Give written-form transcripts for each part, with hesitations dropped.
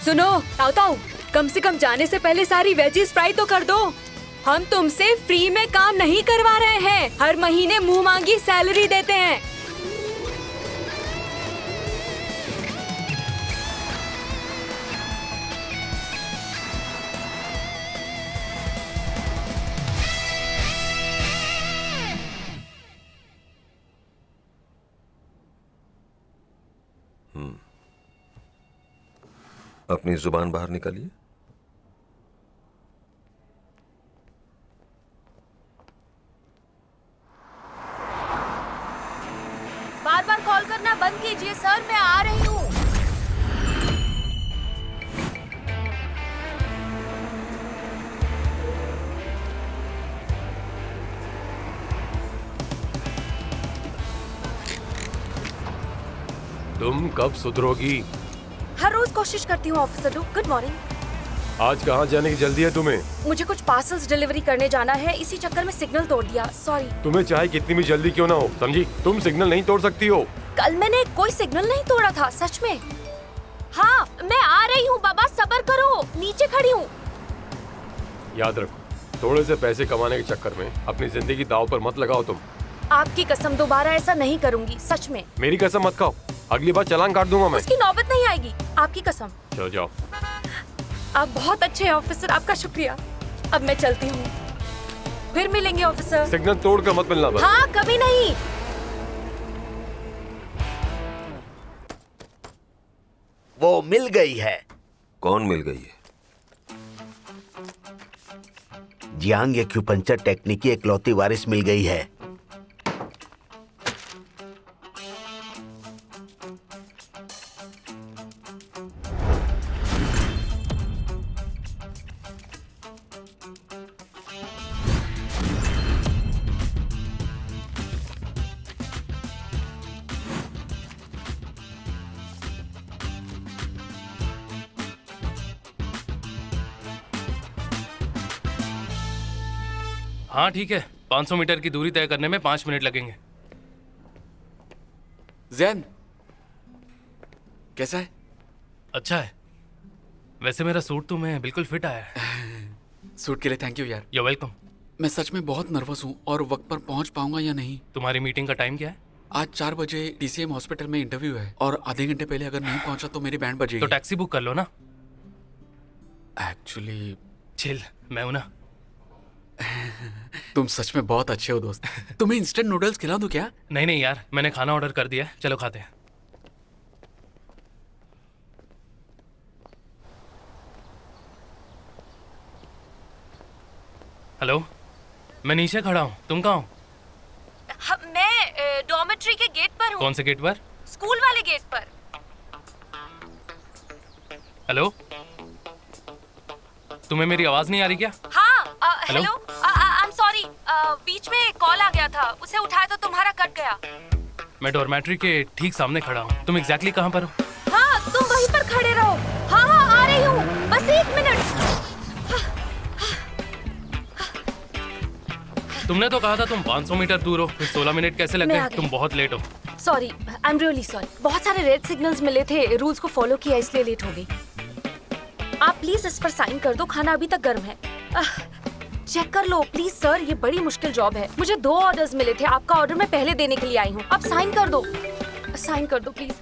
सुनो ताऊ ताऊ, कम से कम जाने से पहले सारी वेजीज फ्राई तो कर दो। हम तुमसे फ्री में काम नहीं करवा रहे हैं, हर महीने मुंह मांगी सैलरी देते हैं। अपनी जुबान बाहर निकालिए। बार बार कॉल करना बंद कीजिए सर, मैं आ रही हूँ। तुम कब सुधरोगी? हर रोज कोशिश करती हूँ ऑफिसर। Good morning. आज कहाँ जाने की जल्दी है तुम्हें? मुझे कुछ पार्सल्स डिलीवरी करने जाना है, इसी चक्कर में सिग्नल तोड़ दिया, सॉरी। तुम्हें चाहे कितनी भी जल्दी क्यों ना हो, समझी? तुम सिग्नल नहीं तोड़ सकती हो। कल मैंने कोई सिग्नल नहीं तोड़ा था, सच में। हाँ मैं आ रही हूँ बाबा, सब्र करो, नीचे खड़ी हूँ। याद रखो, थोड़े से पैसे कमाने के चक्कर में अपनी जिंदगी दांव पर मत लगाओ तुम। आपकी कसम दोबारा ऐसा नहीं करूँगी, सच में। मेरी कसम मत खाओ, अगली बार चालान काट दूंगा मैं। उसकी नौबत नहीं आएगी, आपकी कसम। चलो जाओ। आप बहुत अच्छे हैं ऑफिसर, आपका शुक्रिया। अब मैं चलती हूँ, फिर मिलेंगे ऑफिसर। सिग्नल तोड़ कर मत मिलना बस। हाँ कभी नहीं। वो मिल गई है। कौन मिल गई है? जियांग एक्यूपंक्चर टेक्निक की इकलौती वारिस मिल गई है। हाँ ठीक है, 500 मीटर की दूरी तय करने में 5 मिनट लगेंगे। जैन कैसा है? अच्छा है। वैसे मेरा सूट तो मैं बिल्कुल फिट आया है। सूट के लिए थैंक यू यार। You welcome. मैं सच में बहुत नर्वस हूँ और वक्त पर पहुँच पाऊंगा या नहीं। तुम्हारी मीटिंग का टाइम क्या है? आज 4 बजे DCM हॉस्पिटल में इंटरव्यू है और आधे घंटे पहले अगर नहीं पहुंचा तो मेरी बैंड बजेगी। तो टैक्सी बुक कर लो ना। एक्चुअली चिल, मैं हूं ना। तुम सच में बहुत अच्छे हो दोस्त। तुम्हें इंस्टेंट नूडल्स खिला दूं क्या? नहीं नहीं यार, मैंने खाना ऑर्डर कर दिया है, चलो खाते हैं। हेलो, मैं नीचे खड़ा हूँ, तुम कहाँ हो? मैं डॉर्मेट्री के गेट पर हूँ। कौन से गेट पर? स्कूल वाले गेट पर। हेलो, तुम्हें मेरी आवाज नहीं आ रही क्या? हाँ hello? Hello, I am sorry, बीच में कॉल आ गया था, उसे उठाया तो तुम्हारा कट गया। मैं डॉर्मेट्री के ठीक सामने खड़ा हूँ, तुम एग्जैक्टली कहाँ पर हो? हाँ तुम वहीं पर खड़े रहो। हाँ हाँ आ रही हूँ, बस 1 मिनट। तुमने तो कहा था तुम 500 मीटर दूर हो, फिर 16 मिनट कैसे लग मैं गए? आ गई। तुम बहुत लेट हो। Sorry, I am really sorry. बहुत सारे रेड सिग्नल्स मिले थे, रूल्स को फॉलो किया इसलिए लेट हो गई। आप प्लीज इस पर साइन कर दो, खाना अभी तक गर्म है। चेक कर लो प्लीज सर, ये बड़ी मुश्किल जॉब है। मुझे 2 ऑर्डर्स मिले थे, आपका ऑर्डर मैं पहले देने के लिए आई हूँ। अब साइन कर दो, साइन कर दो प्लीज।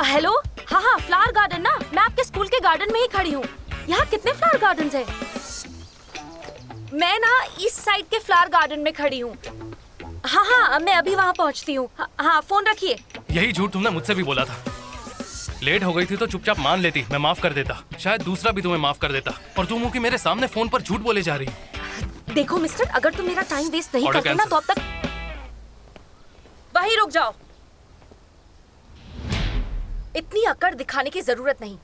हेलो, हाँ हाँ फ्लावर गार्डन ना, मैं आपके स्कूल के गार्डन में ही खड़ी हूँ। यहाँ कितने फ्लावर गार्डन्स हैं? मैं ना इस साइड के फ्लावर गार्डन में खड़ी हूँ। हाँ हाँ मैं अभी वहाँ पहुँचती हूँ। हाँ फोन रखिए। यही झूठ तुमने मुझसे भी बोला था। लेट हो गई थी तो चुपचाप मान लेती, मैं माफ कर देता, शायद दूसरा भी तुम्हें माफ कर देता। और तुम हो कि मेरे सामने फोन पर झूठ बोले जा रही। देखो मिस्टर, अगर तुम मेरा टाइम वेस्ट नहीं Order करते ना तो अब तक वहीं रुक जाओ। इतनी अकड़ दिखाने की जरूरत नहीं।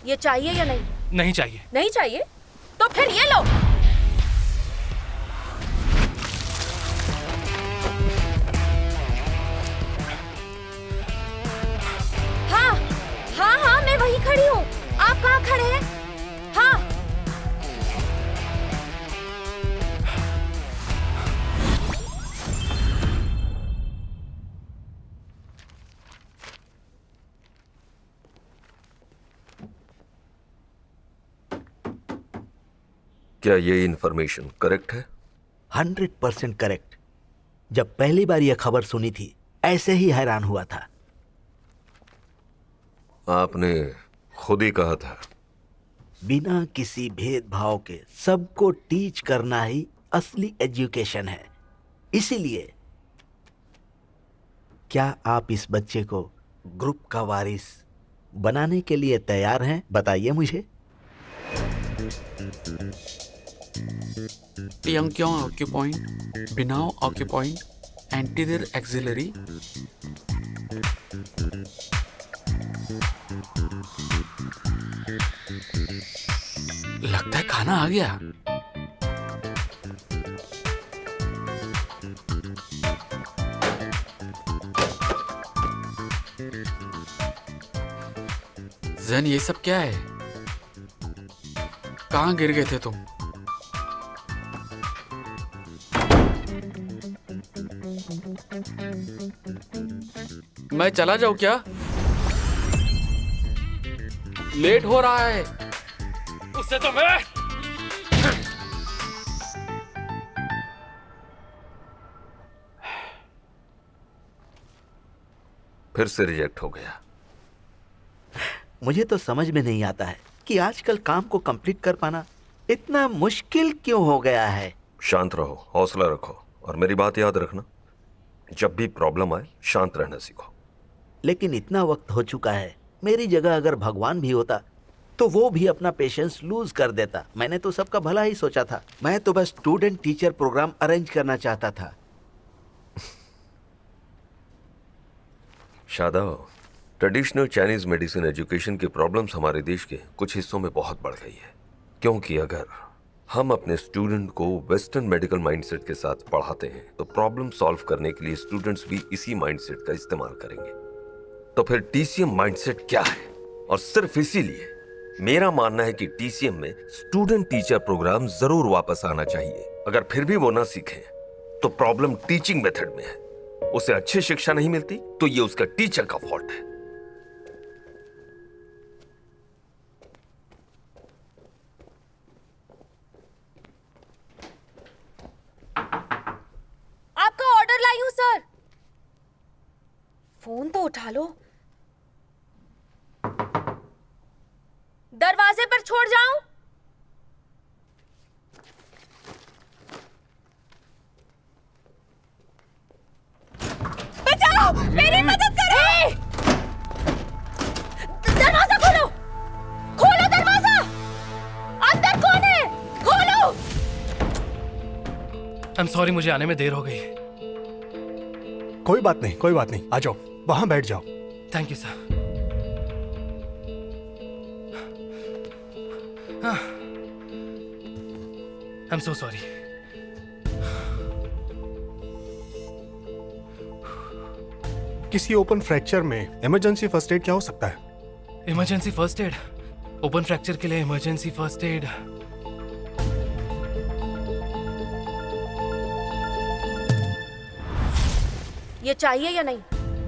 ये चाहिए या नहीं? नहीं चाहिए। नहीं चाहिए तो फिर ये लो। हाँ हाँ हाँ मैं वहीं खड़ी हूँ, आप कहाँ खड़े हैं? हाँ क्या ये इन्फॉर्मेशन करेक्ट है? 100% करेक्ट। जब पहली बार यह खबर सुनी थी ऐसे ही हैरान हुआ था। आपने खुद ही कहा था। बिना किसी भेदभाव के सबको टीच करना ही असली एजुकेशन है। इसीलिए क्या आप इस बच्चे को ग्रुप का वारिस बनाने के लिए तैयार हैं? बताइए मुझे। यंग क्यों ऑक्यूपॉइंट, बिनाव ऑक्यूपॉइंट, एंटीरियर एक्सिलरी। लगता है खाना आ गया। जन, ये सब क्या है? कहाँ गिर गए थे तुम? मैं चला जाऊं क्या? लेट हो रहा है। उससे तो मैं फिर से रिजेक्ट हो गया। मुझे तो समझ में नहीं आता है कि आजकल काम को कंप्लीट कर पाना इतना मुश्किल क्यों हो गया है। शांत रहो, हौसला रखो और मेरी बात याद रखना, जब भी प्रॉब्लम आए शांत रहना सीखो। लेकिन इतना वक्त हो चुका है, मेरी जगह अगर भगवान भी होता तो वो भी अपना पेशेंस लूज कर देता। मैंने तो सबका भला ही सोचा था। मैं तो बस स्टूडेंट टीचर प्रोग्राम अरेंज करना चाहता था। Shadab, traditional Chinese medicine education की प्रॉब्लम्स हमारे देश के कुछ हिस्सों में बहुत बढ़ गई है, क्योंकि अगर हम अपने स्टूडेंट को वेस्टर्न मेडिकल माइंडसेट के साथ पढ़ाते हैं तो प्रॉब्लम सॉल्व करने के लिए स्टूडेंट्स भी इसी माइंडसेट का इस्तेमाल करेंगे। तो फिर टीसीएम माइंडसेट क्या है? और सिर्फ इसीलिए मेरा मानना है कि टीसीएम में स्टूडेंट टीचर प्रोग्राम जरूर वापस आना चाहिए। अगर फिर भी वो ना सीखे तो प्रॉब्लम टीचिंग मेथड में है। उसे अच्छी शिक्षा नहीं मिलती तो ये उसका टीचर का फॉल्ट है। आपका ऑर्डर लाई हूं सर। फोन तो उठा लो। दरवाजे पर छोड़ जाऊं? बचाओ, मेरी मदद करो। दरवाजा खोलो, खोलो दरवाजा। अंदर कौन है? खोलो। आई एम सॉरी, मुझे आने में देर हो गई। कोई बात नहीं, कोई बात नहीं, आ जाओ, वहां बैठ जाओ। Thank you sir. I am so sorry. किसी ओपन फ्रैक्चर में इमरजेंसी फर्स्ट एड क्या हो सकता है? Emergency first aid? Open fracture के लिए इमरजेंसी फर्स्ट एड? ये चाहिए या नहीं?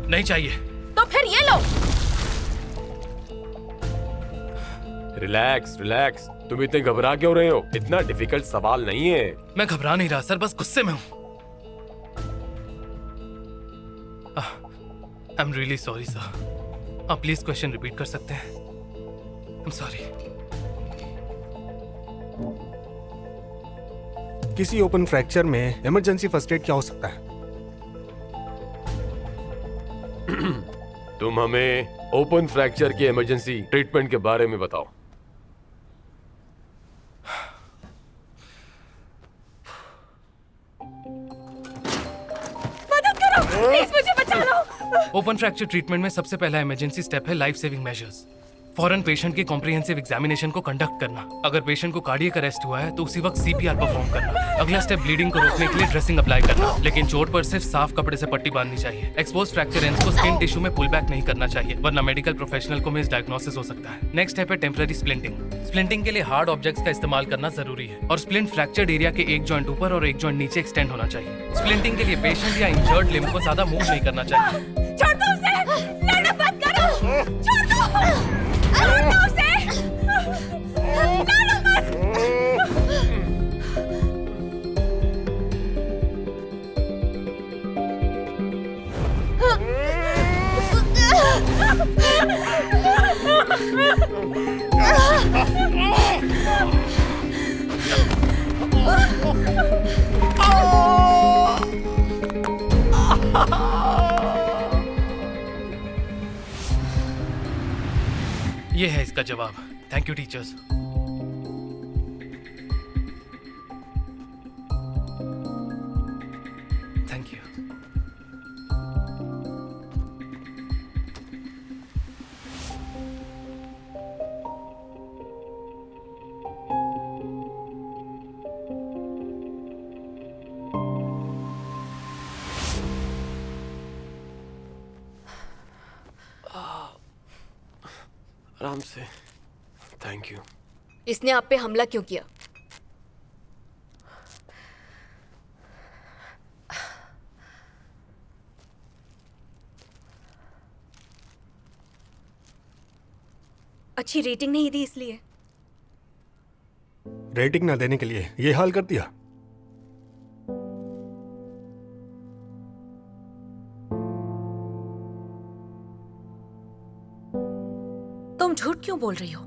नहीं चाहिए। तो फिर ये लो। रिलैक्स रिलैक्स, तुम इतने घबरा क्यों रहे हो? इतना डिफिकल्ट सवाल नहीं है। मैं घबरा नहीं रहा सर, बस गुस्से में हूं। I am really sorry sir. आप प्लीज क्वेश्चन रिपीट कर सकते हैं? आई एम सॉरी। किसी ओपन फ्रैक्चर में इमरजेंसी फर्स्ट एड क्या हो सकता है? तुम हमें ओपन फ्रैक्चर की इमरजेंसी ट्रीटमेंट के बारे में बताओ। प्लीज मुझे बचा लो। ओपन फ्रैक्चर ट्रीटमेंट में सबसे पहला इमरजेंसी स्टेप है लाइफ सेविंग मेजर्स। फौरन पेशेंट की कॉम्प्रिहेंसिव एग्जामिनेशन को कंडक्ट करना। अगर पेशेंट को कार्डियक अरेस्ट हुआ है तो उसी वक्त सीपीआर परफॉर्म करना। अगला स्टेप ब्लीडिंग को रोकने के लिए ड्रेसिंग अप्लाई करना, लेकिन चोट पर सिर्फ साफ कपड़े से पट्टी बांधनी चाहिए। एक्सपोज फ्रैक्चर एंड्स को स्किन टिश्यू में पुल बैक नहीं करना चाहिए, वरना मेडिकल प्रोफेशनल को मिस डायग्नोसिस हो सकता है। नेक्स्ट स्टेप है टेम्पररी स्प्लिंटिंग। स्प्लिंटिंग के लिए हार्ड ऑब्जेक्ट्स का इस्तेमाल करना जरूरी है और स्प्लिंट फ्रैक्चर्ड एरिया के एक जॉइंट ऊपर और एक जॉइंट नीचे एक्सटेंड होना चाहिए। स्प्लिंटिंग के लिए पेशेंट या इंजर्ड लिम्ब को ज्यादा मूव नहीं करना चाहिए। छोड़ दो उसे, लड़ना मत करो। छोड़ दो उसे, लड़ो मत। का जवाब। Thank you teachers. Thank you. आराम से। Thank you. इसने आप पे हमला क्यों किया? अच्छी रेटिंग नहीं दी इसलिए? रेटिंग ना देने के लिए ये हाल कर दिया? तुम झूठ क्यों बोल रही हो?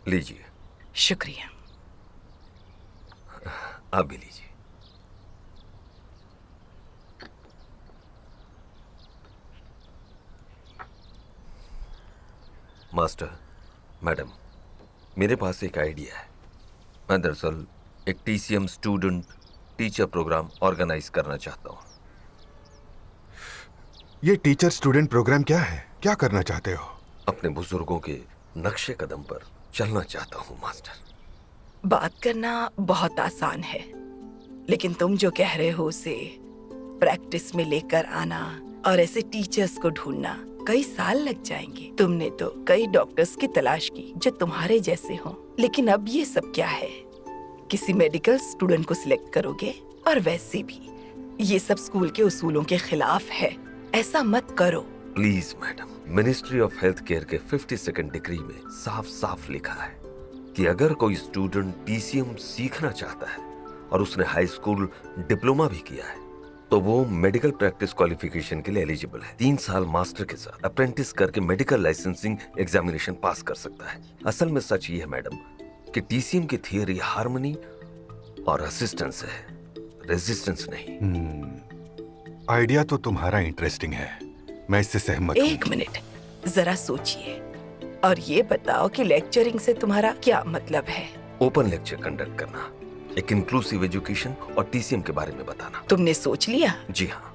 लीजिए। शुक्रिया। आप भी लीजिए। मास्टर, मैडम, मेरे पास एक आइडिया है। मैं दरअसल एक TCM student teacher program organize करना चाहता हूँ। ये टीचर स्टूडेंट प्रोग्राम क्या है? क्या करना चाहते हो? अपने बुजुर्गों के नक्शे कदम पर चलना चाहता हूँ मास्टर। बात करना बहुत आसान है, लेकिन तुम जो कह रहे हो उसे प्रैक्टिस में लेकर आना और ऐसे टीचर्स को ढूंढना कई साल लग जाएंगे। तुमने तो कई डॉक्टर्स की तलाश की जो तुम्हारे जैसे हों, लेकिन अब ये सब क्या है? किसी मेडिकल स्टूडेंट को सिलेक्ट करोगे? और वैसे भी ये सब स्कूल के उसूलों के खिलाफ है। ऐसा मत करो। Please madam, ministry of health care के 52nd डिग्री में साफ साफ लिखा है कि अगर कोई स्टूडेंट TCM सीखना चाहता है और उसने हाई स्कूल डिप्लोमा भी किया है तो वो मेडिकल प्रैक्टिस क्वालिफिकेशन के लिए एलिजिबल है। 3 साल मास्टर के साथ अप्रेंटिस करके मेडिकल लाइसेंसिंग एग्जामिनेशन पास कर सकता है। असल में सच ये है मैडम कि TCM की थियरी हार्मनी और असिस्टेंस है, रेजिस्टेंस नहीं। आइडिया तो तुम्हारा इंटरेस्टिंग है, मैं इससे सहमत हूँ। एक मिनट, जरा सोचिए और ये बताओ कि लेक्चरिंग से तुम्हारा क्या मतलब है? ओपन लेक्चर कंडक्ट करना, एक इंक्लूसिव एजुकेशन और TCM के बारे में बताना। तुमने सोच लिया? जी हाँ।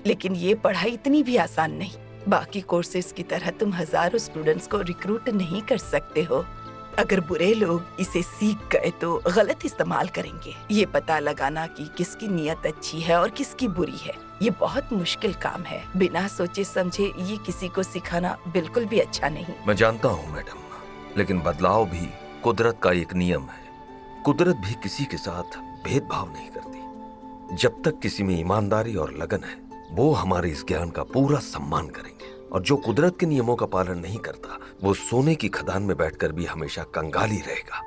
लेकिन ये पढ़ाई इतनी भी आसान नहीं। बाकी कोर्सेज की तरह तुम हजारों स्टूडेंट्स को रिक्रूट नहीं कर सकते हो। अगर बुरे लोग इसे सीख गए तो गलत इस्तेमाल करेंगे। ये पता लगाना कि किसकी नीयत अच्छी है और किसकी बुरी है, ये बहुत मुश्किल काम है। बिना सोचे समझे ये किसी को सिखाना बिल्कुल भी अच्छा नहीं। मैं जानता हूँ मैडम, लेकिन बदलाव भी कुदरत का एक नियम है। कुदरत भी किसी के साथ भेदभाव नहीं करती। जब तक किसी में ईमानदारी और लगन है वो हमारे इस ज्ञान का पूरा सम्मान करेंगे, और जो कुदरत के नियमों का पालन नहीं करता वो सोने की खदान में बैठकर भी हमेशा कंगाली रहेगा।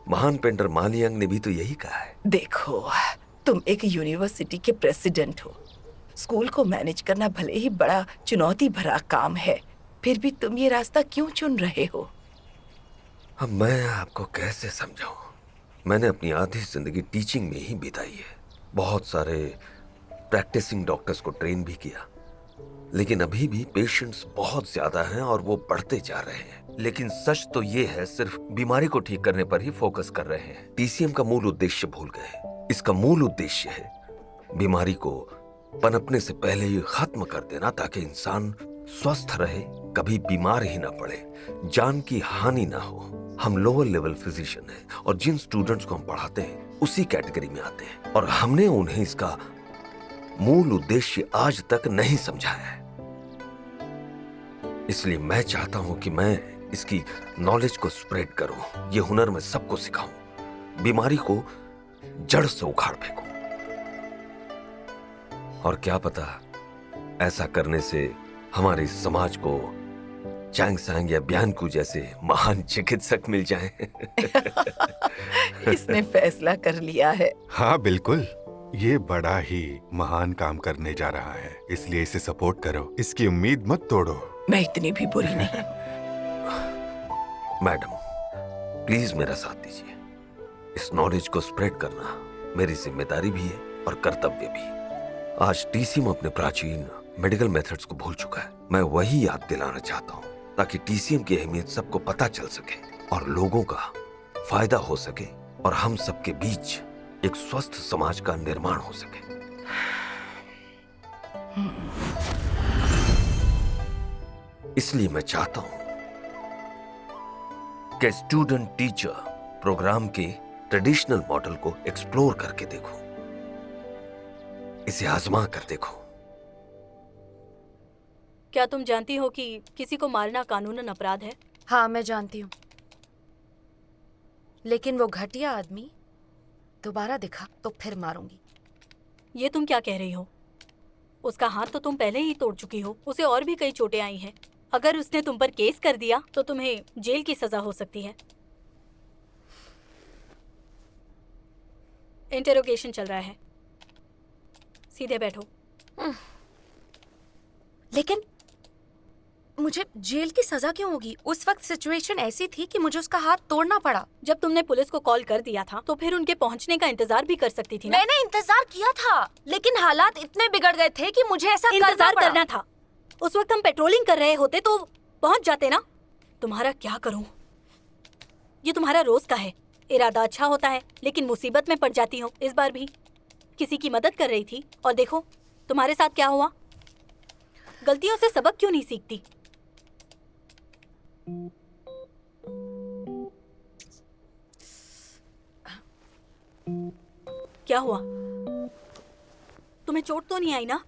महान पेंटर मालियांग ने भी तो यही कहा है। देखो, तुम एक यूनिवर्सिटी के प्रेसिडेंट हो। स्कूल को मैनेज करना भले ही बड़ा चुनौती भरा काम है, फिर भी तुम ये रास्ता क्यों चुन रहे हो? अब मैं आपको कैसे समझाऊं? मैंने अपनी आधी जिंदगी टीचिंग में ही बिताई है। बहुत सारे प्रैक्टिसिंग डॉक्टर्स को ट्रेन भी किया, लेकिन अभी भी पेशेंट्स बहुत ज्यादा हैं और वो बढ़ते जा रहे हैं। लेकिन सच तो ये है, सिर्फ बीमारी को ठीक करने पर ही फोकस कर रहे हैं। TCM का मूल उद्देश्य भूल गए। इसका मूल उद्देश्य है बीमारी को पनपने से पहले ही खत्म कर देना, ताकि इंसान स्वस्थ रहे, कभी बीमार ही ना पड़े, जान की हानि ना हो। हम लोअर लेवल फिजिशियन हैं और जिन स्टूडेंट्स को हम पढ़ाते हैं उसी कैटेगरी में आते हैं, और हमने उन्हें इसका मूल उद्देश्य आज तक नहीं समझाया है। इसलिए मैं चाहता हूं कि मैं इसकी नॉलेज को स्प्रेड करूं, ये हुनर मैं सबको सिखाऊं, बीमारी को जड़ से उखाड़ फेंकूं। और क्या पता ऐसा करने से हमारे समाज को चैंग सैंग या ब्यानकू जैसे महान चिकित्सक मिल जाएं। इसने फैसला कर लिया है। हाँ बिल्कुल, ये बड़ा ही महान काम करने जा रहा है, इसलिए इसे सपोर्ट करो। इसकी उम्मीद मत तोड़ो। मैं इतनी भी बुरी नहीं। मैडम, प्लीज मेरा साथ दीजिए। इस नॉलेज को स्प्रेड करना मेरी जिम्मेदारी भी है और कर्तव्य भी। आज टीसीएम अपने प्राचीन मेडिकल मेथड्स को भूल चुका है। मैं वही याद दिलाना चाहता हूँ ताकि टीसीएम की अहमियत सबको पता चल सके और लोगों का फायदा हो सके और हम सबके बीच एक स्वस्थ समाज का निर्माण हो सके। इसलिए मैं चाहता हूं कि स्टूडेंट टीचर प्रोग्राम के ट्रेडिशनल मॉडल को एक्सप्लोर करके देखो, इसे आजमा कर देखो। क्या तुम जानती हो कि किसी को मारना कानूनन अपराध है? हाँ, मैं जानती हूँ, लेकिन वो घटिया आदमी दोबारा दिखा तो फिर मारूंगी। ये तुम क्या कह रही हो? उसका हाथ तो तुम पहले ही तोड़ चुकी हो, उसे और भी कई चोटें आई हैं। अगर उसने तुम पर केस कर दिया तो तुम्हें जेल की सजा हो सकती है। इंटेरोगेशन चल रहा है, सीधे बैठो। लेकिन मुझे जेल की सजा क्यों होगी? उस वक्त सिचुएशन ऐसी थी कि मुझे उसका हाथ तोड़ना पड़ा। जब तुमने पुलिस को कॉल कर दिया था तो फिर उनके पहुंचने का इंतजार भी कर सकती थी ना? मैंने इंतजार किया था, लेकिन हालात इतने बिगड़ गए थे कि मुझे ऐसा इंतजार करना था। उस वक्त हम पेट्रोलिंग कर रहे होते तो पहुंच जाते ना। तुम्हारा क्या करूं? ये तुम्हारा रोज का है। इरादा अच्छा होता है लेकिन मुसीबत में पड़ जाती हो। इस बार भी किसी की मदद कर रही थी और देखो तुम्हारे साथ क्या हुआ। गलतियों से सबक क्यों नहीं सीखती? क्या हुआ? तुम्हें चोट तो नहीं आई ना?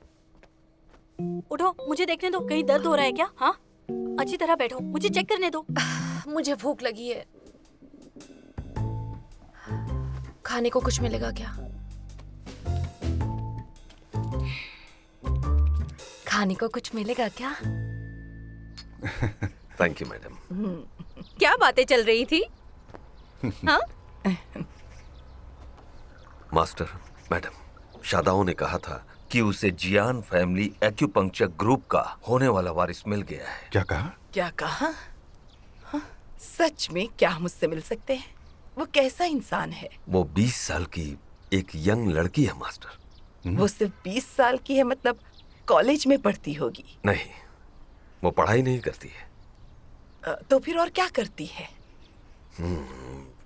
उठो, मुझे देखने दो। कहीं दर्द हो रहा है क्या? हाँ, अच्छी तरह बैठो, मुझे चेक करने दो। मुझे भूख लगी है। खाने को कुछ मिलेगा क्या? खाने को कुछ मिलेगा क्या? Thank you madam. क्या बातें चल रही थी? हाँ? मास्टर, मैडम, शादाओं ने कहा था कि उसे जियान फैमिली एक्यूपंक्चर ग्रुप का होने वाला वारिस मिल गया है। क्या कहा? क्या कहा? हाँ, सच में क्या मुझसे मिल सकते हैं? वो कैसा इंसान है? वो 20 साल की एक यंग लड़की है मास्टर। वो सिर्फ 20 साल की है? मतलब कॉलेज में पढ़ती होगी? नहीं, वो पढ़ाई नहीं करती है। तो फिर और क्या करती है?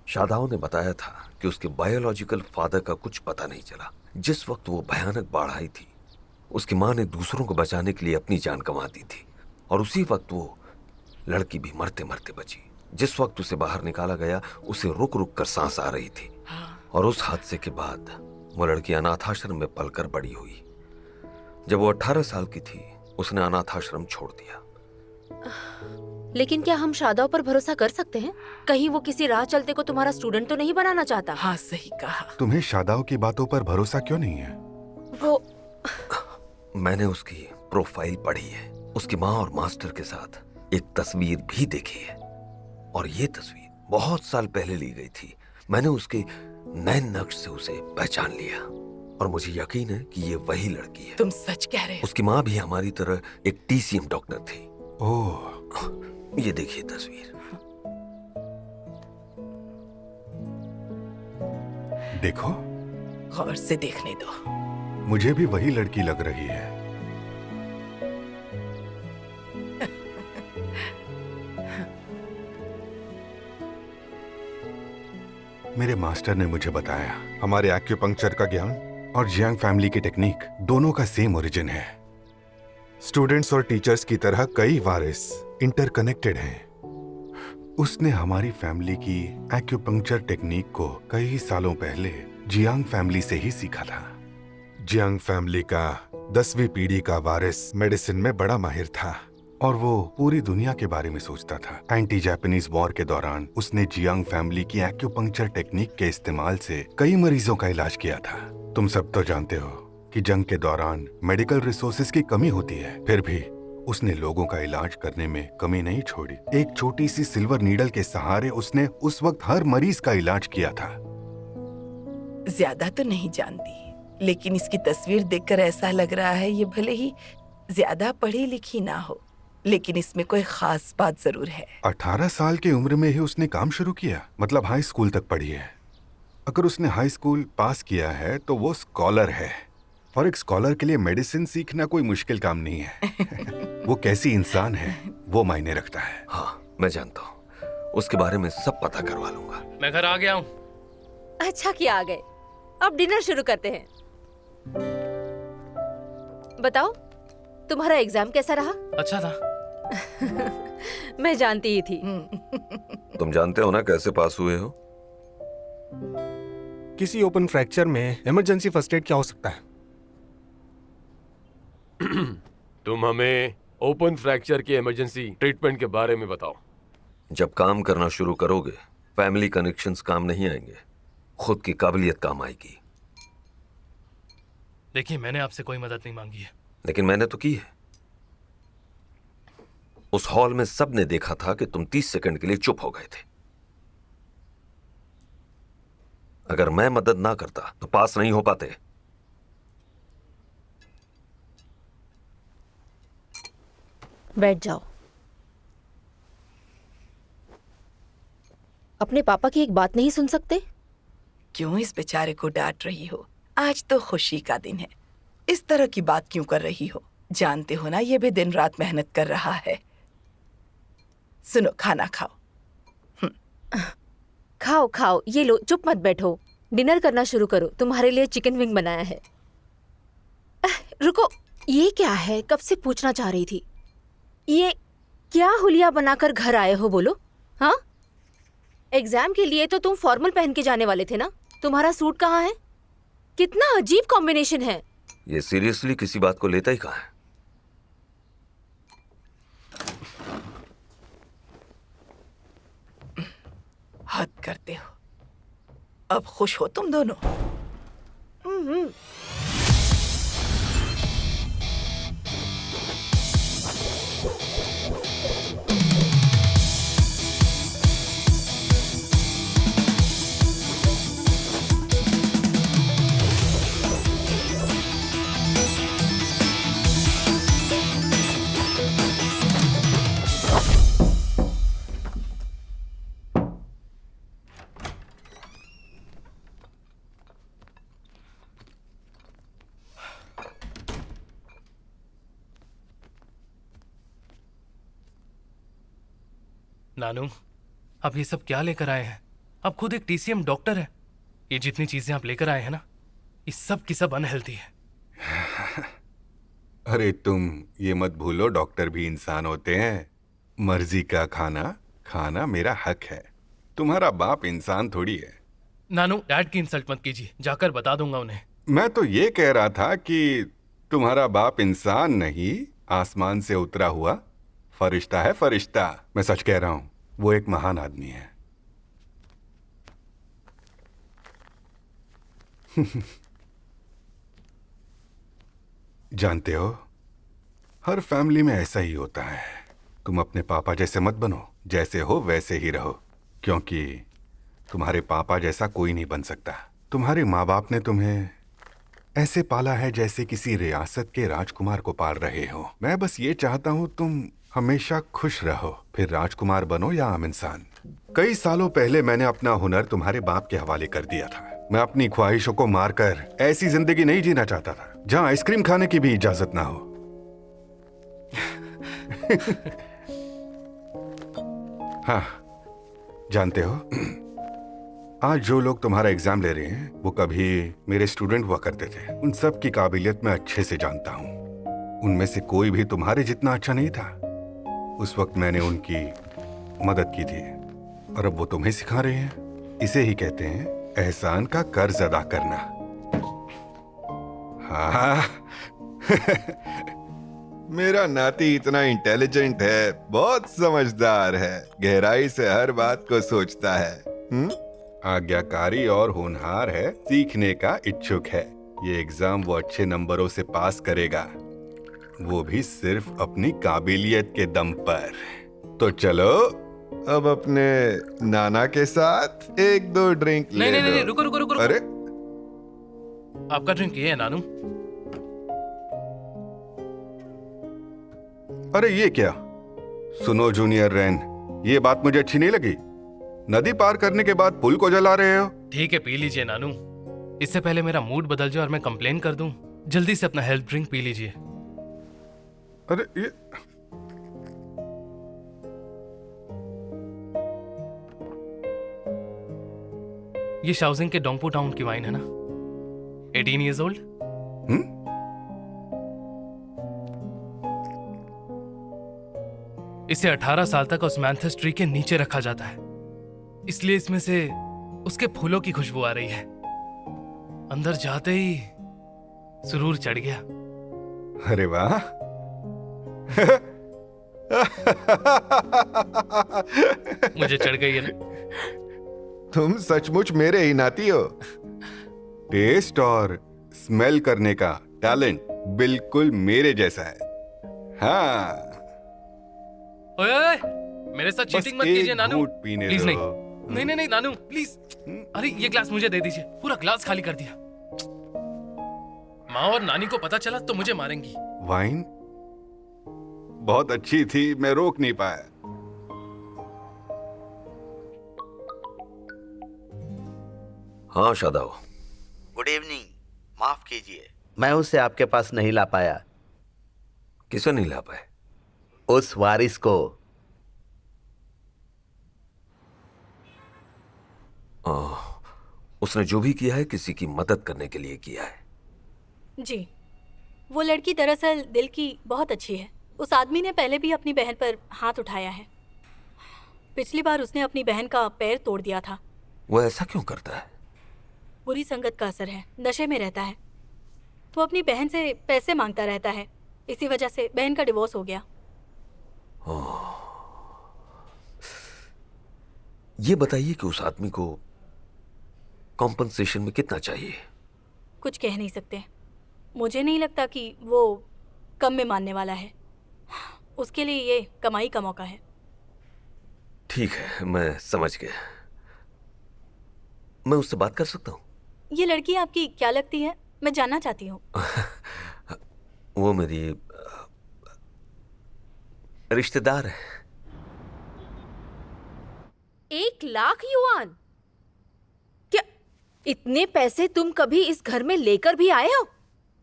शादाओं ने बताया था कि उसके बायोलॉजिकल फादर का कुछ पता नहीं चला। जिस वक्त वो भयानक बाढ़ आई थी, उसकी माँ ने दूसरों को बचाने के लिए अपनी जान गंवा दी थी और उसी वक्त वो लड़की भी मरते मरते बची। जिस वक्त उसे बाहर निकाला गया, उसे रुक रुक कर सांस आ रही थी और उस हादसे के बाद वो लड़की अनाथाश्रम में पलकर बड़ी हुई। जब वो 18 साल की थी, उसने अनाथाश्रम छोड़ दिया। लेकिन क्या हम शादाओं पर भरोसा कर सकते हैं? कहीं वो किसी राह चलते को तुम्हारा स्टूडेंट तो नहीं बनाना चाहता? हाँ, सही कहा। तुम्हें शादाओं की बातों पर भरोसा क्यों नहीं है? वो मैंने उसकी प्रोफाइल पढ़ी है। उसकी माँ और मास्टर के साथ एक तस्वीर भी देखी है और ये तस्वीर बहुत साल पहले ली गई थी। मैंने उसके नैन नक्श से उसे पहचान लिया और मुझे यकीन है कि ये वही लड़की है। तुम सच कह रहे हो? उसकी माँ भी हमारी तरह एक टीसीएम डॉक्टर थी। ओह, ये देखिए तस्वीर। देखो, गौर से देखने दो। मुझे भी वही लड़की लग रही है। मेरे मास्टर ने मुझे बताया हमारे एक्यूपंक्चर का ज्ञान और जियांग फैमिली की टेक्निक दोनों का सेम ओरिजिन है। स्टूडेंट्स और टीचर्स की तरह कई वारिस इंटरकनेक्टेड हैं। उसने हमारी फैमिली की एक्यूपंक्चर टेक्निक को कई सालों पहले जियांग फैमिली से ही सीखा था। जियांग फैमिली का 10वीं पीढ़ी का वारिस मेडिसिन में बड़ा माहिर था और वो पूरी दुनिया के बारे में सोचता था। एंटी जापानीज वॉर के दौरान उसने जियांग फैमिली की एक्यूपंक्चर टेक्निक के इस्तेमाल से कई मरीजों का इलाज किया था। तुम सब तो जानते हो कि जंग के दौरान मेडिकल रिसोर्सेज की कमी होती है, फिर भी उसने लोगों का इलाज करने में कमी नहीं छोड़ी। एक छोटी सी सिल्वर नीडल के सहारे उसने उस वक्त हर मरीज का इलाज किया था। ज्यादा तो नहीं जानती, लेकिन इसकी तस्वीर देखकर ऐसा लग रहा है ये भले ही ज्यादा पढ़ी लिखी ना हो, लेकिन इसमें कोई खास बात जरूर है। 18 साल की उम्र में ही उसने काम शुरू किया, मतलब हाई स्कूल तक पढ़ी है। अगर उसने हाई स्कूल पास किया है तो वो स्कॉलर है, और एक स्कॉलर के लिए मेडिसिन सीखना कोई मुश्किल काम नहीं है। वो कैसी इंसान है वो मायने रखता है। हाँ, मैं जानता हूँ, उसके बारे में सब पता करवा लूंगा। मैं घर आ गया हूँ। अच्छा किया आ गए। अब डिनर शुरू करते हैं। बताओ, तुम्हारा एग्जाम कैसा रहा? अच्छा था। मैं जानती ही थी। तुम जानते हो ना कैसे पास हुए हो? किसी ओपन फ्रैक्चर में इमरजेंसी फर्स्ट एड क्या हो सकता है? तुम हमें ओपन फ्रैक्चर की इमरजेंसी ट्रीटमेंट के बारे में बताओ। जब काम करना शुरू करोगे, फैमिली कनेक्शंस काम नहीं आएंगे, खुद की काबिलियत काम आएगी। देखिए, मैंने आपसे कोई मदद नहीं मांगी है। लेकिन मैंने तो की है। उस हॉल में सबने देखा था कि तुम 30 सेकंड के लिए चुप हो गए थे। अगर मैं मदद ना करता तो पास नहीं हो पाते। बैठ जाओ। अपने पापा की एक बात नहीं सुन सकते? क्यों इस बेचारे को डांट रही हो? आज तो खुशी का दिन है, इस तरह की बात क्यों कर रही हो? जानते हो ना ये भी दिन रात मेहनत कर रहा है। सुनो, खाना खाओ। खाओ खाओ, ये लो, चुप मत बैठो। डिनर करना शुरू करो, तुम्हारे लिए चिकन विंग बनाया है। रुको, ये क्या है? कब से पूछना चाह रही थी। ये क्या हुलिया बनाकर घर आए हो, बोलो। हाँ, एग्जाम के लिए तो तुम फॉर्मल पहन के जाने वाले थे ना? तुम्हारा सूट कहाँ है? कितना अजीब कॉम्बिनेशन है। ये सीरियसली किसी बात को लेता ही कहाँ है? हद करते हो। अब खुश हो तुम दोनों? नानू, आप ये सब क्या लेकर आए हैं? आप खुद एक टीसीएम डॉक्टर है। ये जितनी चीजें आप लेकर आए हैं ना, ये सब की सब अनहेल्दी है। अरे तुम ये मत भूलो, डॉक्टर भी इंसान होते हैं। मर्जी का खाना खाना मेरा हक है। तुम्हारा बाप इंसान थोड़ी है। नानू, डैड की इंसल्ट मत कीजिए, जाकर बता दूंगा उन्हें। मैं तो ये कह रहा था कि तुम्हारा बाप इंसान नहीं, आसमान से उतरा हुआ फरिश्ता है, फरिश्ता। मैं सच कह रहा हूं, वो एक महान आदमी है। जानते हो, हर फैमिली में ऐसा ही होता है। तुम अपने पापा जैसे मत बनो, जैसे हो वैसे ही रहो, क्योंकि तुम्हारे पापा जैसा कोई नहीं बन सकता। तुम्हारे माँ बाप ने तुम्हें ऐसे पाला है जैसे किसी रियासत के राजकुमार को पाल रहे हो। मैं बस ये चाहता हूँ तुम हमेशा खुश रहो, फिर राजकुमार बनो या आम इंसान। कई सालों पहले मैंने अपना हुनर तुम्हारे बाप के हवाले कर दिया था। मैं अपनी ख्वाहिशों को मारकर ऐसी जिंदगी नहीं जीना चाहता था जहां आइसक्रीम खाने की भी इजाजत ना हो। हाँ, जानते हो, आज जो लोग तुम्हारा एग्जाम ले रहे हैं वो कभी मेरे स्टूडेंट हुआ करते थे। उन सब की काबिलियत मैं अच्छे से जानता हूँ। उनमें से कोई भी तुम्हारे जितना अच्छा नहीं था। उस वक्त मैंने उनकी मदद की थी और अब वो तुम्हें सिखा रहे हैं। इसे ही कहते हैं एहसान का कर्ज अदा करना। हाँ। मेरा नाती इतना इंटेलिजेंट है, बहुत समझदार है, गहराई से हर बात को सोचता है। आज्ञाकारी और होनहार है, सीखने का इच्छुक है। ये एग्जाम वो अच्छे नंबरों से पास करेगा, वो भी सिर्फ अपनी काबिलियत के दम पर। तो चलो अब अपने नाना के साथ एक दो ड्रिंक ले लो। नहीं, रुको। अरे आपका ड्रिंक ये है नानू। अरे ये क्या? सुनो जूनियर रैन, ये बात मुझे अच्छी नहीं लगी। नदी पार करने के बाद पुल को जला रहे हो। ठीक है, पी लीजिए नानू। इससे पहले मेरा मूड बदल जाए और मैं कंप्लेन कर दूं, जल्दी से अपना हेल्थ ड्रिंक पी लीजिए। अरे ये ये शाओजिंग के डोंगपू टाउन की वाइन है ना, 18 years old। इसे 18 साल तक ऑस्मैंथस ट्री के नीचे रखा जाता है, इसलिए इसमें से उसके फूलों की खुशबू आ रही है। अंदर जाते ही सुरूर चढ़ गया। अरे वाह। मुझे चढ़ गई है ना। तुम सचमुच मेरे ही नाती हो। टेस्ट और स्मेल करने का टैलेंट बिल्कुल मेरे जैसा है। हाँ, ओए ओए, मेरे साथ बस चीटिंग मत एक कीजिए नानू। घूंट पीने प्लीज दो। नहीं नहीं नहीं नानू प्लीज। अरे ये ग्लास मुझे दे दीजिए, पूरा ग्लास खाली कर दिया। माँ और नानी को पता चला तो मुझे मारेंगी। वाइन बहुत अच्छी थी, मैं रोक नहीं पाया। हाँ शादाब, गुड इवनिंग। माफ कीजिए, मैं उसे आपके पास नहीं ला पाया। किसे नहीं ला पाए? उस वारिस को। उसने जो भी किया है किसी की मदद करने के लिए किया है। जी, वो लड़की दरअसल दिल की बहुत अच्छी है। उस आदमी ने पहले भी अपनी बहन पर हाथ उठाया है। पिछली बार उसने अपनी बहन का पैर तोड़ दिया था। वो ऐसा क्यों करता है? बुरी संगत का असर है, नशे में रहता है। वो अपनी बहन से पैसे मांगता रहता है, इसी वजह से बहन का डिवोर्स हो गया। ये बताइए कि उस आदमी को कॉम्पनसेशन में कितना चाहिए? कुछ कह नहीं सकते। मुझे नहीं लगता कि वो कम में मानने वाला है। उसके लिए ये कमाई का मौका है। ठीक है, मैं समझ गया। मैं उससे बात कर सकता हूँ? ये लड़की आपकी क्या लगती है, मैं जानना चाहती हूँ। वो मेरी रिश्तेदार है। 1 लाख युआन? क्या इतने पैसे तुम कभी इस घर में लेकर भी आए हो?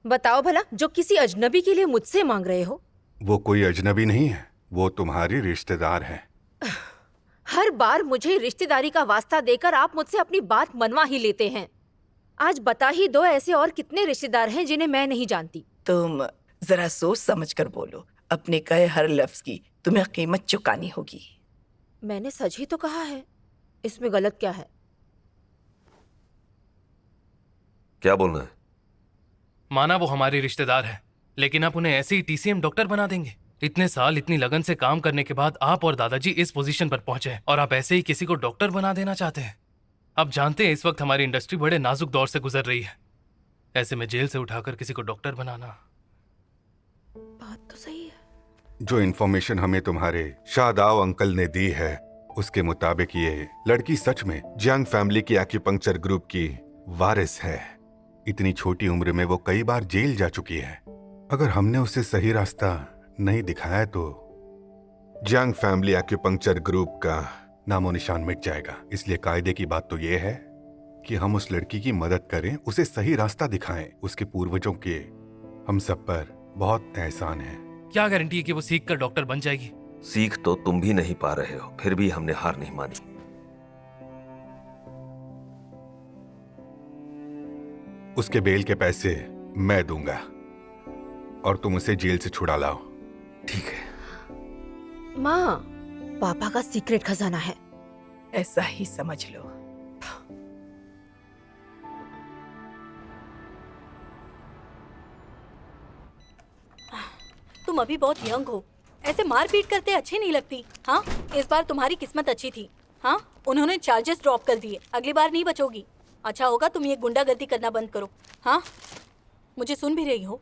बताओ भला, जो किसी अजनबी के लिए मुझसे मांग रहे हो। वो कोई अजनबी नहीं है, वो तुम्हारी रिश्तेदार है। हर बार मुझे रिश्तेदारी का वास्ता देकर आप मुझसे अपनी बात मनवा ही लेते हैं। आज बता ही दो, ऐसे और कितने रिश्तेदार हैं जिन्हें मैं नहीं जानती। तुम जरा सोच समझ कर बोलो। अपने कहे हर लफ्ज की तुम्हें कीमत चुकानी होगी। मैंने सच ही तो कहा है, इसमें गलत क्या है? क्या बोलना है? माना वो हमारी रिश्तेदार है, लेकिन आप उन्हें ऐसे ही टीसीएम डॉक्टर बना देंगे? इतने साल इतनी लगन से काम करने के बाद आप और दादाजी इस पोजीशन पर पहुंचे हैं और आप ऐसे ही किसी को डॉक्टर बना देना चाहते हैं? आप जानते हैं इस वक्त हमारी इंडस्ट्री बड़े नाजुक दौर से गुजर रही है। ऐसे में जेल से उठाकर किसी को डॉक्टर बनाना। बात तो सही है। जो इन्फॉर्मेशन हमें तुम्हारे शादाव अंकल ने दी है, उसके मुताबिक ये लड़की सच में जियांग फैमिली की एक्यूपंक्चर ग्रुप की वारिस है। इतनी छोटी उम्र में वो कई बार जेल जा चुकी है। अगर हमने उसे सही रास्ता नहीं दिखाया तो जियांग फैमिली एक्यूपंक्चर ग्रुप का नामो निशान मिट जाएगा। इसलिए कायदे की बात तो ये है कि हम उस लड़की की मदद करें, उसे सही रास्ता दिखाएं। उसके पूर्वजों के हम सब पर बहुत एहसान है। क्या गारंटी है कि वो सीख कर डॉक्टर बन जाएगी? सीख तो तुम भी नहीं पा रहे हो, फिर भी हमने हार नहीं मानी। उसके बेल के पैसे मैं दूंगा और तुम उसे जेल से छुड़ा लाओ। ठीक है। माँ, पापा का सीक्रेट खजाना है। ऐसा ही समझ लो। तुम अभी बहुत यंग हो, ऐसे मारपीट करते अच्छी नहीं लगती। हाँ, इस बार तुम्हारी किस्मत अच्छी थी। हाँ, उन्होंने चार्जेस ड्रॉप कर दिए, अगली बार नहीं बचोगी। अच्छा होगा तुम ये गुंडागर्दी करना बंद करो। हाँ, मुझे सुन भी रही हो?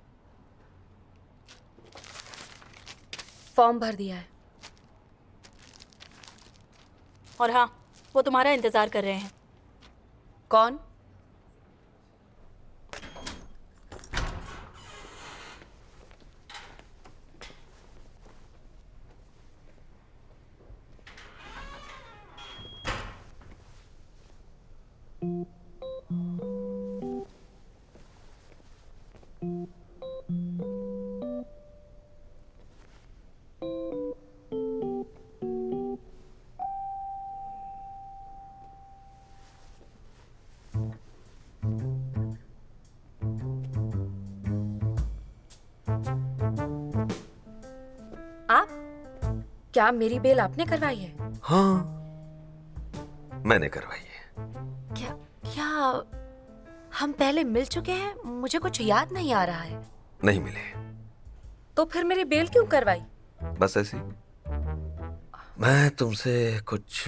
फॉर्म भर दिया है। और हाँ, वो तुम्हारा इंतजार कर रहे हैं। कौन? आप? क्या मेरी बेल आपने करवाई है? हाँ, मैंने करवाई है। क्या क्या हम पहले मिल चुके हैं? मुझे कुछ याद नहीं आ रहा है। नहीं मिले, तो फिर मेरी बेल क्यों करवाई? बस ऐसे ही। मैं तुमसे कुछ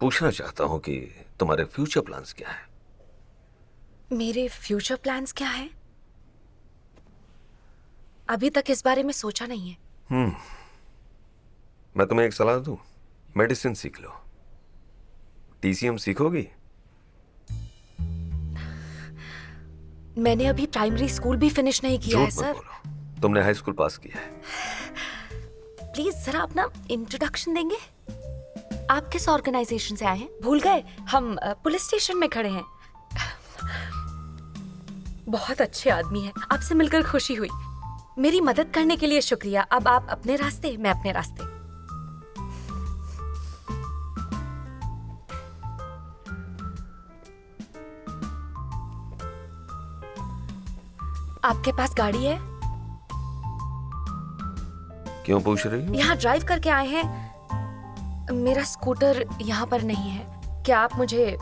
पूछना चाहता हूँ कि तुम्हारे फ्यूचर प्लान्स क्या है? मेरे फ्यूचर प्लान्स क्या है? अभी तक इस बारे में सोचा नहीं है। मैं तुम्हें एक सलाह दूं, मेडिसिन सीख लो। टीसीएम सीखोगी? मैंने अभी प्राइमरी स्कूल भी फिनिश नहीं किया है झूठ मत सर। बोलो, तुमने हाई स्कूल पास किया है। प्लीज जरा अपना इंट्रोडक्शन देंगे। आप किस ऑर्गेनाइजेशन से आए हैं? भूल गए? हम पुलिस स्टेशन में खड़े हैं। बहुत अच्छे आदमी हैं, आपसे मिलकर खुशी हुई। मेरी मदद करने के लिए शुक्रिया। अब आप अपने रास्ते, मैं अपने रास्ते। आपके पास गाड़ी है? क्यों पूछ रही हो? यहाँ ड्राइव करके आए हैं। मेरा स्कूटर यहाँ पर नहीं है। क्या आप मुझे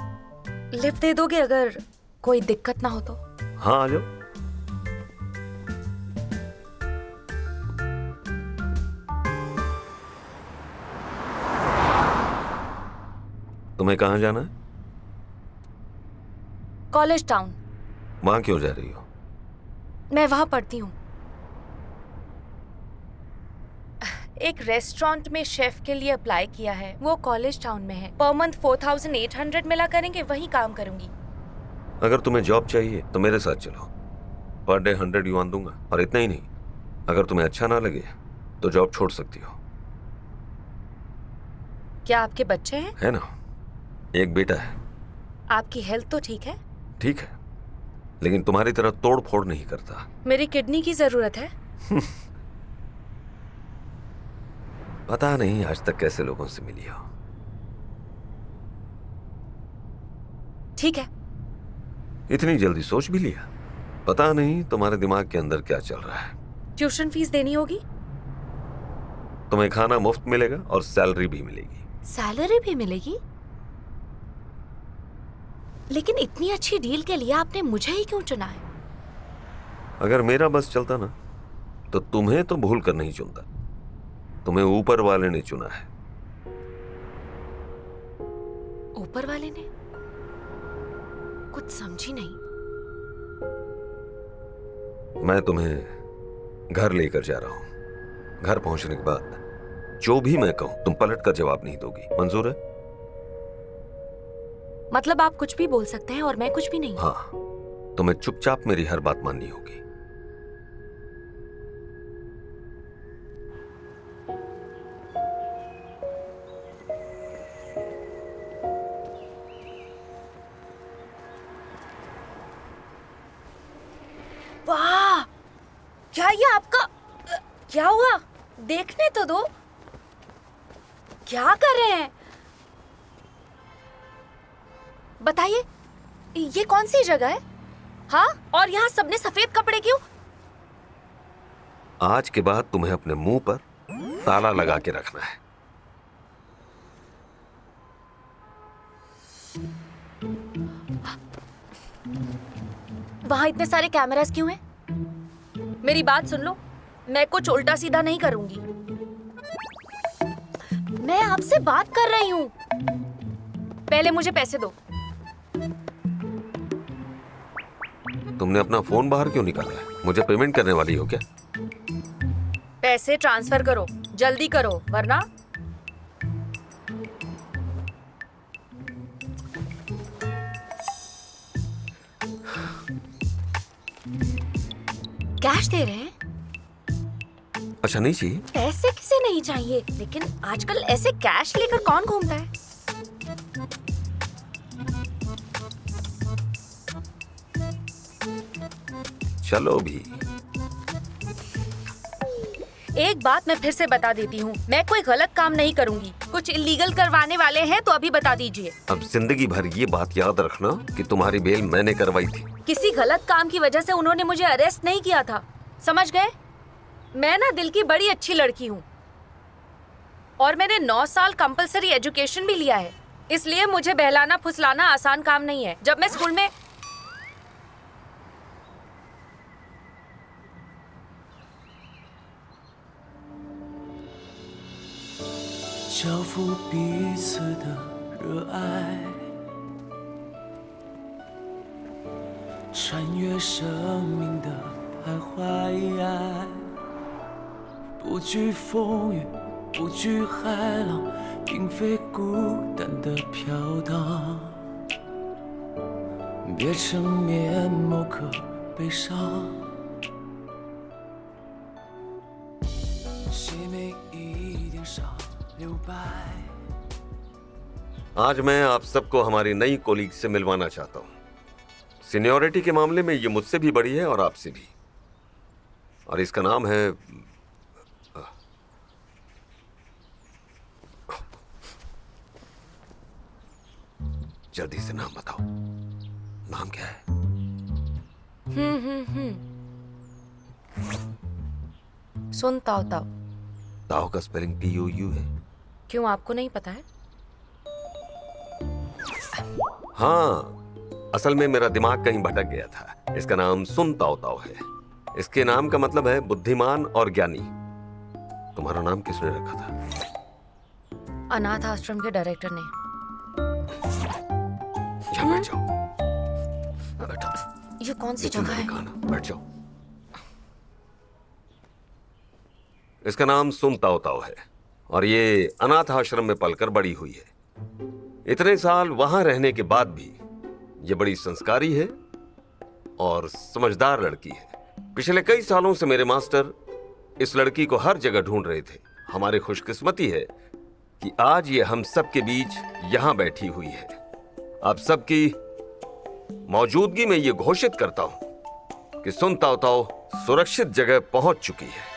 लिफ्ट दे दोगे अगर कोई दिक्कत ना हो तो? हाँ, आ जाओ। तुम्हें कहाँ जाना है? College town. वहां क्यों जा रही हो? मैं वहां पढ़ती हूँ। एक रेस्टोरेंट में शेफ के लिए अप्लाई किया है। वो कॉलेज टाउन में है। पर मंथ 4800 मिला करेंगे, वहीं काम करूंगी। अगर तुम्हें जॉब चाहिए तो मेरे साथ चलो। पर डे 100 युआन दूंगा। और इतना ही नहीं, अगर तुम्हें अच्छा ना लगे तो जॉब छोड़ सकती हो। क्या आपके बच्चे हैं? है ना, एक बेटा है। आपकी हेल्थ तो ठीक है? ठीक है, लेकिन तुम्हारी तरह तोड़ फोड़ नहीं करता। मेरी किडनी की जरूरत है। पता नहीं आज तक कैसे लोगों से मिली हो। ठीक है। इतनी जल्दी सोच भी लिया? पता नहीं तुम्हारे दिमाग के अंदर क्या चल रहा है। ट्यूशन फीस देनी होगी? तुम्हें खाना मुफ्त मिलेगा और सैलरी भी मिलेगी। सैलरी भी मिलेगी? लेकिन इतनी अच्छी डील के लिए आपने मुझे ही क्यों चुना है? अगर मेरा बस चलता ना तो तुम्हें तो भूल कर नहीं चुनता। तुम्हें ऊपर वाले ने चुना है। ऊपर वाले ने? कुछ समझी नहीं। मैं तुम्हें घर लेकर जा रहा हूं। घर पहुंचने के बाद जो भी मैं कहूं तुम पलट कर जवाब नहीं दोगी। मंजूर है? मतलब आप कुछ भी बोल सकते हैं और मैं कुछ भी नहीं? हाँ, तुम्हें चुपचाप मेरी हर बात माननी होगी। वाह! क्या ये आपका क्या हुआ? देखने तो दो। क्या कर रहे हैं? बताइए, ये कौन सी जगह है? हाँ, और यहाँ सबने सफेद कपड़े क्यों? आज के बाद तुम्हें अपने मुंह पर ताला लगा के रखना है। वहां इतने सारे कैमरास क्यों हैं? मेरी बात सुन लो, मैं कुछ उल्टा सीधा नहीं करूंगी। मैं आपसे बात कर रही हूँ। पहले मुझे पैसे दो। तुमने अपना फोन बाहर क्यों निकाला है? मुझे पेमेंट करने वाली हो क्या? पैसे ट्रांसफर करो, जल्दी करो, वरना कैश दे रहे हैं? अच्छा, नहीं चाहिए? पैसे किसे नहीं चाहिए, लेकिन आजकल ऐसे कैश लेकर कौन घूमता है? चलो भी। एक बात मैं फिर से बता देती हूँ, मैं कोई गलत काम नहीं करूँगी। कुछ इलीगल करवाने वाले हैं तो अभी बता दीजिए। अब जिंदगी भर ये बात याद रखना कि तुम्हारी बेल मैंने करवाई थी। किसी गलत काम की वजह से उन्होंने मुझे अरेस्ट नहीं किया था, समझ गए? मैं ना दिल की बड़ी अच्छी लड़की हूँ और मैंने 9 साल कंपलसरी एजुकेशन भी लिया है, इसलिए मुझे बहलाना फुसलाना आसान काम नहीं है। जब मैं स्कूल में交付彼此的热爱，穿越生命的徘徊，不惧风雨，不惧海浪，并非孤单的飘荡。别成面目可悲伤，谁没一点伤。 आज मैं आप सबको हमारी नई कोलीग से मिलवाना चाहता हूं। सीनियरिटी के मामले में ये मुझसे भी बड़ी है और आपसे भी, और इसका नाम है जल्दी से नाम बताओ। नाम क्या है? सुन ताओ ताओ। ताओ का स्पेलिंग TOU है। क्यों, आपको नहीं पता है? हाँ, असल में मेरा दिमाग कहीं भटक गया था। इसका नाम सुन ताओ ताओ है। इसके नाम का मतलब है बुद्धिमान और ज्ञानी। तुम्हारा नाम किसने रखा था? अनाथ आश्रम के डायरेक्टर ने। यहाँ बैठ जाओ। बैठो। ये कौन सी जगह है? बैठ जाओ। इसका नाम सुन ताओ ताओ है और ये अनाथ आश्रम में पलकर बड़ी हुई है। इतने साल वहां रहने के बाद भी ये बड़ी संस्कारी है और समझदार लड़की है। पिछले कई सालों से मेरे मास्टर इस लड़की को हर जगह ढूंढ रहे थे। हमारी खुशकिस्मती है कि आज ये हम सबके बीच यहां बैठी हुई है। आप सबकी मौजूदगी में ये घोषित करता हूं कि सुन ताओ ताओ सुरक्षित जगह पहुंच चुकी है।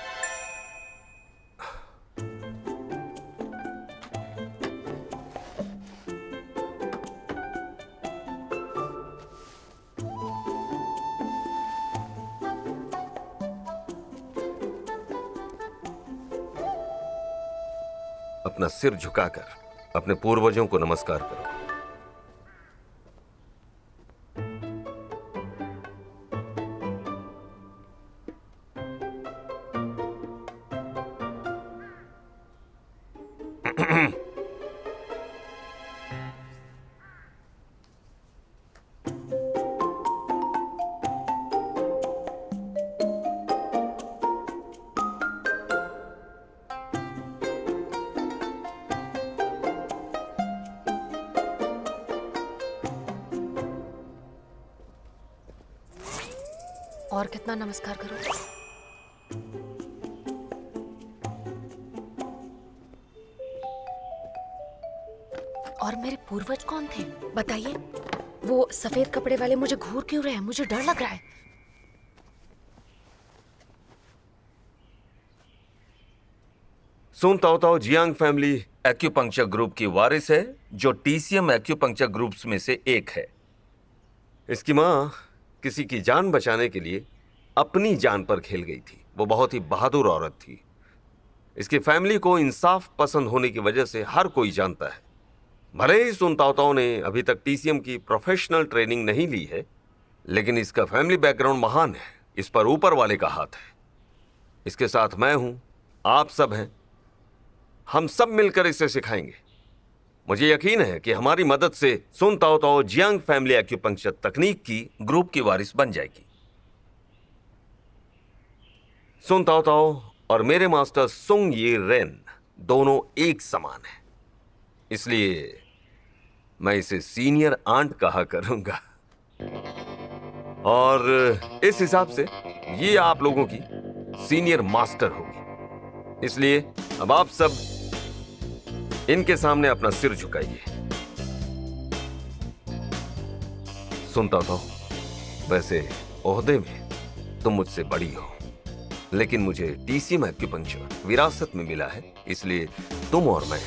अपना सिर झुकाकर अपने पूर्वजों को नमस्कार करो। और कितना नमस्कार करूं? और मेरे पूर्वज कौन थे बताइए? वो सफेद कपड़े वाले मुझे घूर क्यों रहे हैं? मुझे डर लग रहा है। सुन ताओ ताओ जियांग फैमिली एक्यूपंक्चर ग्रुप की वारिस है, जो TCM एक्यूपंक्चर ग्रुप्स में से एक है। इसकी माँ किसी की जान बचाने के लिए अपनी जान पर खेल गई थी। वो बहुत ही बहादुर औरत थी। इसकी फैमिली को इंसाफ पसंद होने की वजह से हर कोई जानता है। भले ही सुन ताओ ताओ ने अभी तक TCM की प्रोफेशनल ट्रेनिंग नहीं ली है, लेकिन इसका फैमिली बैकग्राउंड महान है। इस पर ऊपर वाले का हाथ है। इसके साथ मैं हूं, आप सब हैं। हम सब मिलकर इसे सिखाएंगे। मुझे यकीन है कि हमारी मदद से सुन ताओ ताओ जियांग फैमिली एक्यूपंक्चर तकनीक की ग्रुप की वारिस बन जाएगी। सुन ताओ ताओ और मेरे मास्टर सुंग ये रेन दोनों एक समान हैं, इसलिए मैं इसे सीनियर आंट कहा करूंगा। और इस हिसाब से ये आप लोगों की सीनियर मास्टर होगी। इसलिए अब आप सब इनके सामने अपना सिर झुकाइए। सुनता था वैसे ओहदे में तुम मुझसे बड़ी हो, लेकिन मुझे टीसीएम एक्यूपंक्चर विरासत में मिला है, इसलिए तुम और मैं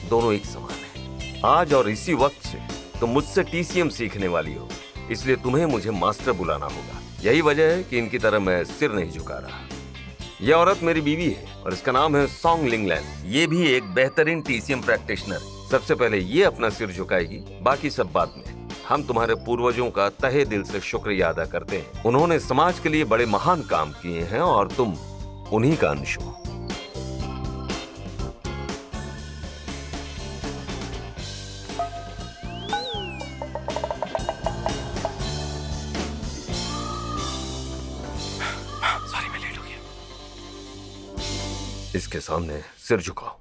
दोनों एक समान हैं। आज और इसी वक्त से तुम मुझसे टीसीएम सीखने वाली हो, इसलिए तुम्हें मुझे मास्टर बुलाना होगा। यही वजह है कि इनकी तरह मैं सिर नहीं झुका रहा। यह औरत मेरी बीवी है और इसका नाम है सॉन्ग लिंगलैंड। ये भी एक बेहतरीन टीसीएम प्रैक्टिशनर। सबसे पहले ये अपना सिर झुकाएगी, बाकी सब बाद में। हम तुम्हारे पूर्वजों का तहे दिल से शुक्रिया अदा करते हैं। उन्होंने समाज के लिए बड़े महान काम किए हैं और तुम उन्हीं का अंश हो। सॉरी मैं लेट हो गया। इसके सामने सिर झुकाओ।